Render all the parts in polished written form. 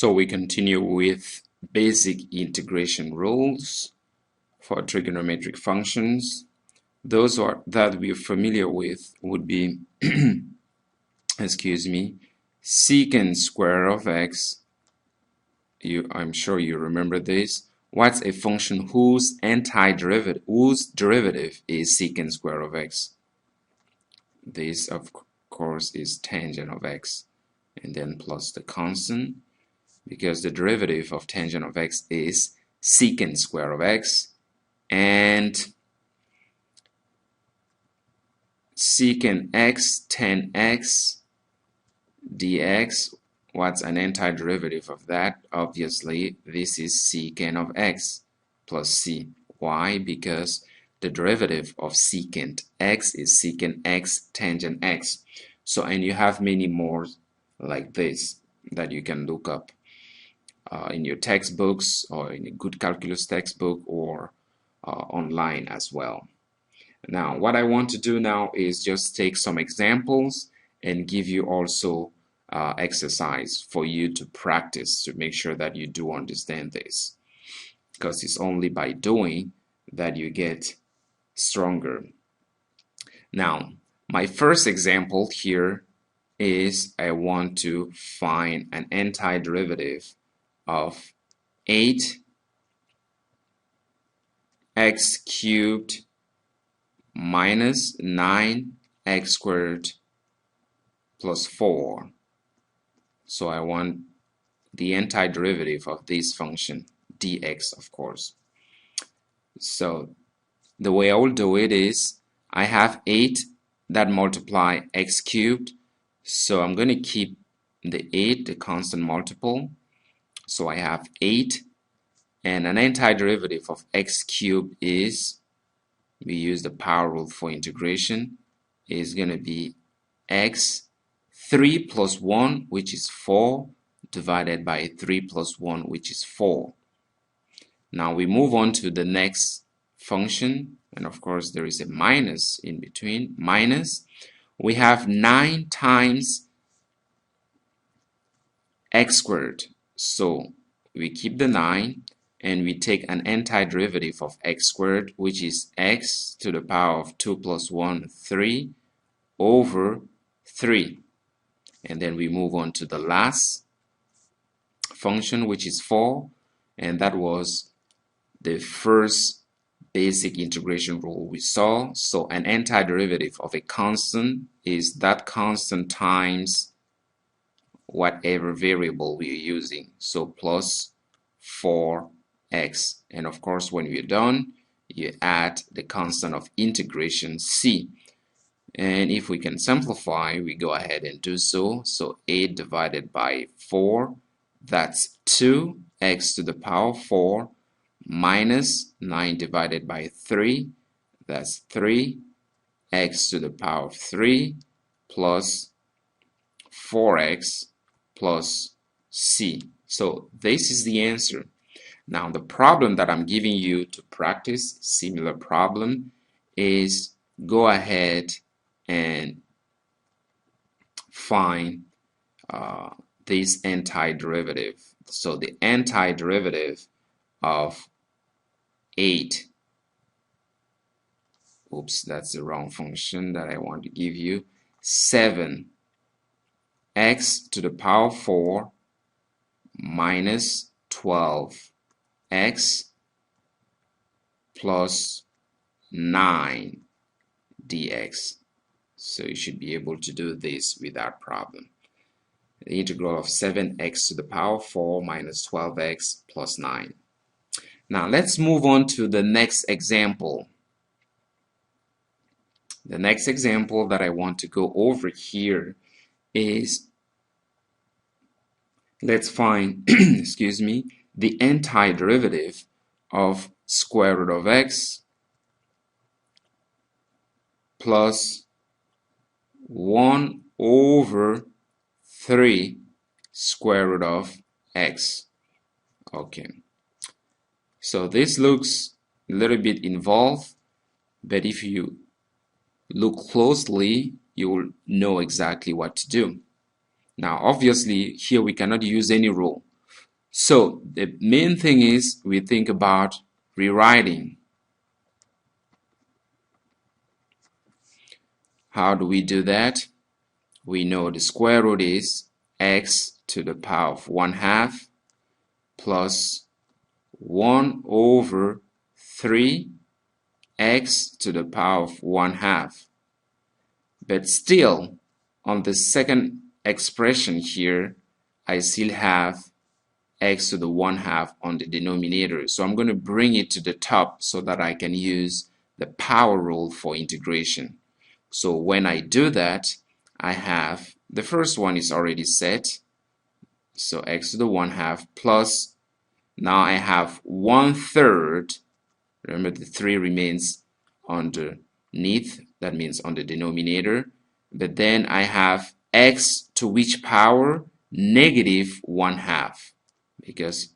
So we continue with basic integration rules for trigonometric functions. Those that we're familiar with would be, excuse me, secant square of x. I'm sure you remember this. What's a function whose derivative is secant square of x? This, of course, is tangent of x, and then plus the constant, because the derivative of tangent of x is secant square of x, and secant x tan x dx. What's an antiderivative of that? Obviously, this is secant of x plus c. Why? Because the derivative of secant x is secant x tangent x. So, and you have many more like this that you can look up in your textbooks or in a good calculus textbook or online as well. Now, what I want to do now is just take some examples and give you also exercise for you to practice to make sure that you do understand this, because it's only by doing that you get stronger. Now, my first example here is I want to find an antiderivative of 8x cubed minus 9x squared plus 4. So I want the antiderivative of this function, dx, of course. So the way I will do it is I have 8 that multiply x cubed, so I'm going to keep the 8, the constant multiple. So I have 8, and an antiderivative of x cubed is, we use the power rule for integration, is going to be x 3 plus 1, which is 4, divided by 3 plus 1, which is 4. Now we move on to the next function, and of course there is a minus in between. Minus, we have 9 times x squared. So we keep the 9, and we take an antiderivative of x squared, which is x to the power of 2 plus 1, 3, over 3. And then we move on to the last function, which is 4, and that was the first basic integration rule we saw. So an antiderivative of a constant is that constant times whatever variable we are using, so plus 4x. And of course, when you're done, you add the constant of integration c. And if we can simplify, we go ahead and do so. So 8 divided by 4, that's 2x to the power of 4, minus 9 divided by 3, that's 3x to the power of 3, plus 4x plus c. So this is the answer. Now the problem that I'm giving you to practice similar problem is go ahead and find this antiderivative. So the antiderivative of 8, oops, that's the wrong function that I want to give you, 7x to the power of 4 minus 12x plus 9 dx. So you should be able to do this without problem. The integral of 7x to the power of 4 minus 12x plus 9. Now let's move on to the next example. The next example that I want to go over here is, let's find excuse me, the antiderivative of square root of x plus 1 over 3 square root of x. Okay, so this looks a little bit involved, but if you look closely, you will know exactly what to do. Now, obviously, here we cannot use any rule. So the main thing is we think about rewriting. How do we do that? We know the square root is x to the power of 1/2 plus 1 over 3 x to the power of 1/2. But still, on the second expression here, I still have x to the 1/2 on the denominator. So I'm going to bring it to the top so that I can use the power rule for integration. So when I do that, I have the first one is already set. So x to the 1/2 plus, now I have 1/3. Remember, the 3 remains underneath, that means on the denominator. But then I have x to which power? Negative 1/2, because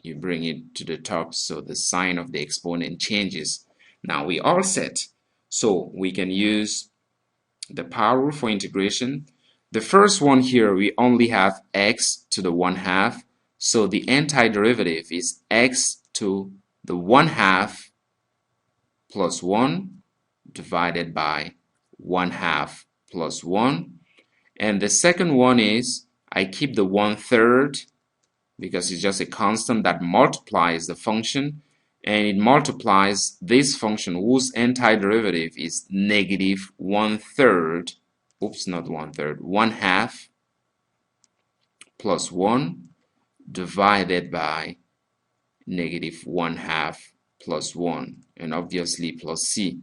you bring it to the top, so the sign of the exponent changes. Now we are set, so we can use the power rule for integration. The first one here, we only have x to the 1/2, so the antiderivative is x to the 1/2 plus 1 divided by 1/2 plus 1. And the second one is I keep the 1/3 because it's just a constant that multiplies the function, and it multiplies this function whose antiderivative is negative 1/3, oops, not 1/3, 1/2 plus 1 divided by negative 1/2 plus 1, and obviously plus c.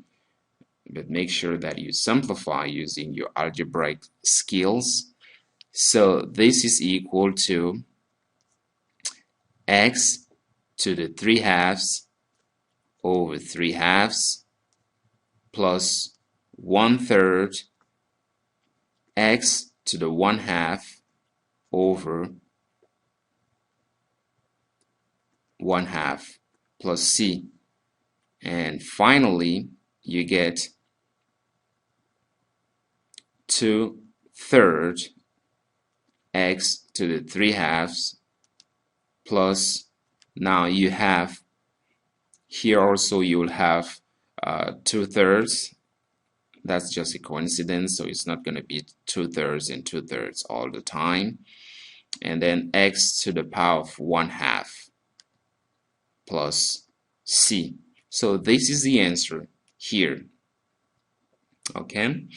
But make sure that you simplify using your algebraic skills. So this is equal to x to the 3/2 over 3/2 plus 1/3 x to the 1/2 over 1/2 plus c. And finally, you get 2/3 x to the 3/2 plus, now you have here also you will have 2/3. That's just a coincidence, so it's not going to be 2/3 and 2/3 all the time. And then x to the power of 1/2 plus c. So this is the answer here. Okay.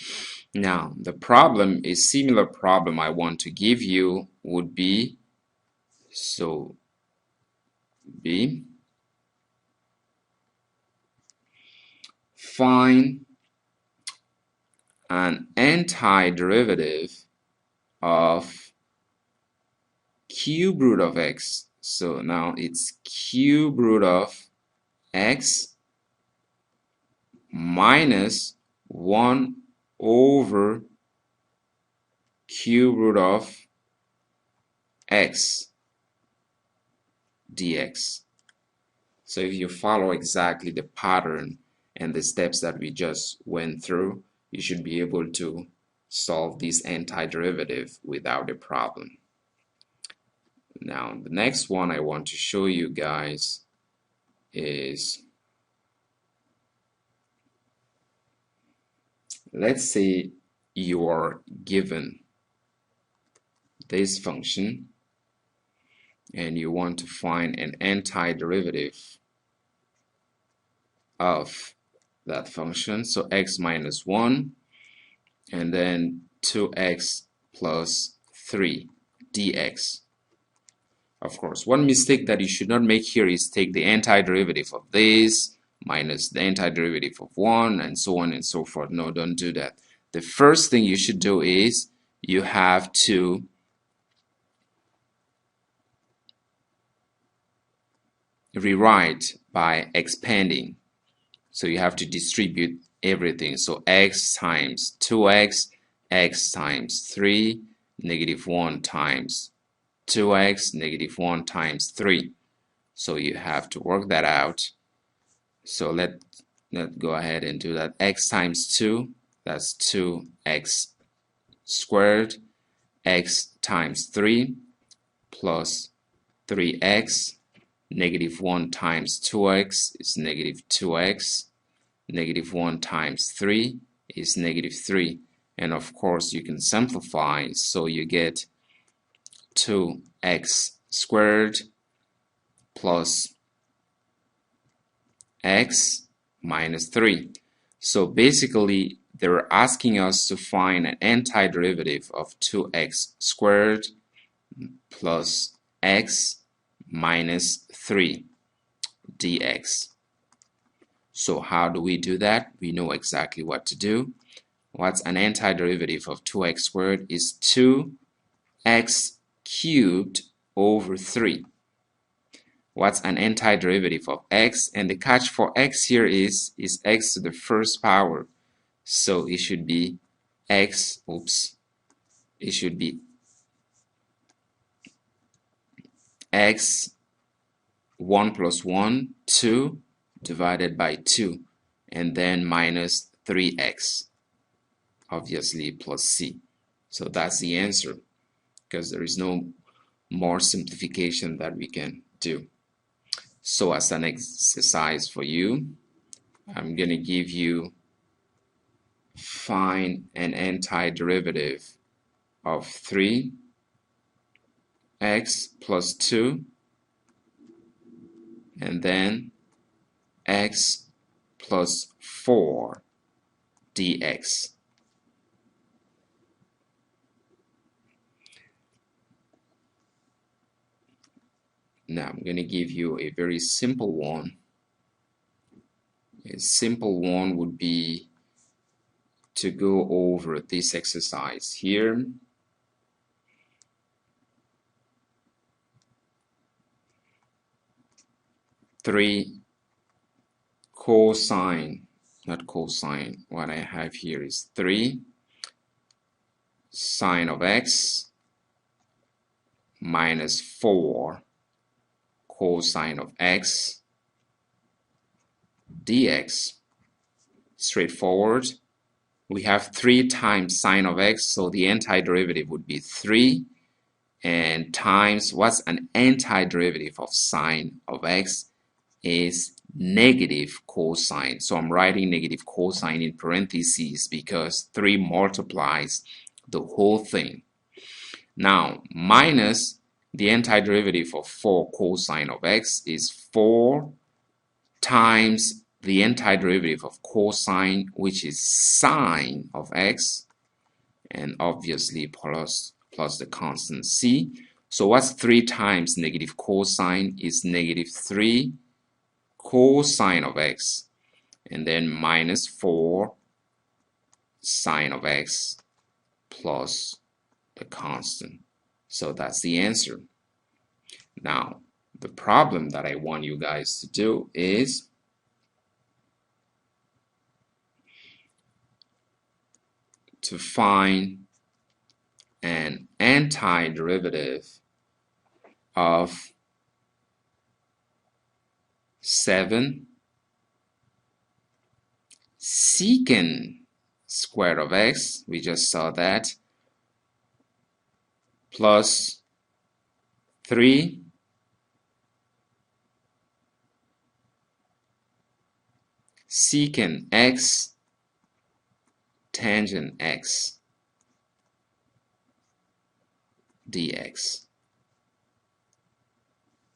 Now the problem, a similar problem I want to give you would be, so B, find an antiderivative of cube root of x. So now it's cube root of x minus 1 over cube root of x dx. So if you follow exactly the pattern and the steps that we just went through, you should be able to solve this antiderivative without a problem. Now the next one I want to show you guys is, let's say you are given this function and you want to find an antiderivative of that function. So x minus 1 and then 2x plus 3 dx. Of course, one mistake that you should not make here is take the antiderivative of this minus the antiderivative of 1 and so on and so forth. No, don't do that. The first thing you should do is you have to rewrite by expanding. So you have to distribute everything. So x times 2x, x times 3, negative 1 times 2x, negative 1 times 3. So you have to work that out. So let's go ahead and do that. X times 2, that's 2x squared. X times 3 plus 3x, negative 1 times 2x is negative 2x, negative 1 times 3 is negative 3, and of course you can simplify, so you get 2x squared plus x minus 3. So basically they're asking us to find an antiderivative of 2x squared plus x minus 3 dx. So how do we do that? We know exactly what to do. What's an antiderivative of 2x squared is 2x cubed over 3. What's an antiderivative of x? And the catch for x here is x to the first power. So it should be x, it should be x 1 plus 1, 2 divided by 2, and then minus 3x, obviously plus c. So that's the answer, because there is no more simplification that we can do. So as an exercise for you, I'm going to give you find an antiderivative of 3x plus 2 and then x plus 4 dx. Now I'm going to give you a very simple one. A simple one would be to go over this exercise here. Three cosine, not cosine, what I have here is 3 sine of x minus 4 cosine of x dx. Straightforward. We have 3 times sine of x, so the antiderivative would be 3, and times, what's an antiderivative of sine of x is negative cosine. So I'm writing negative cosine in parentheses because 3 multiplies the whole thing. Now, minus the antiderivative of 4 cosine of x is 4 times the antiderivative of cosine, which is sine of x, and obviously plus the constant c. So what's 3 times negative cosine is negative 3 cosine of x, and then minus 4 sine of x plus the constant. So that's the answer. Now, the problem that I want you guys to do is to find an antiderivative of 7 secant square of x, we just saw that, plus 3 secant x tangent x dx.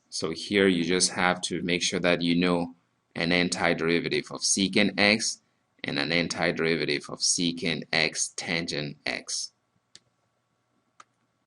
So here you just have to make sure that you know an antiderivative of secant x and an antiderivative of secant x tangent x.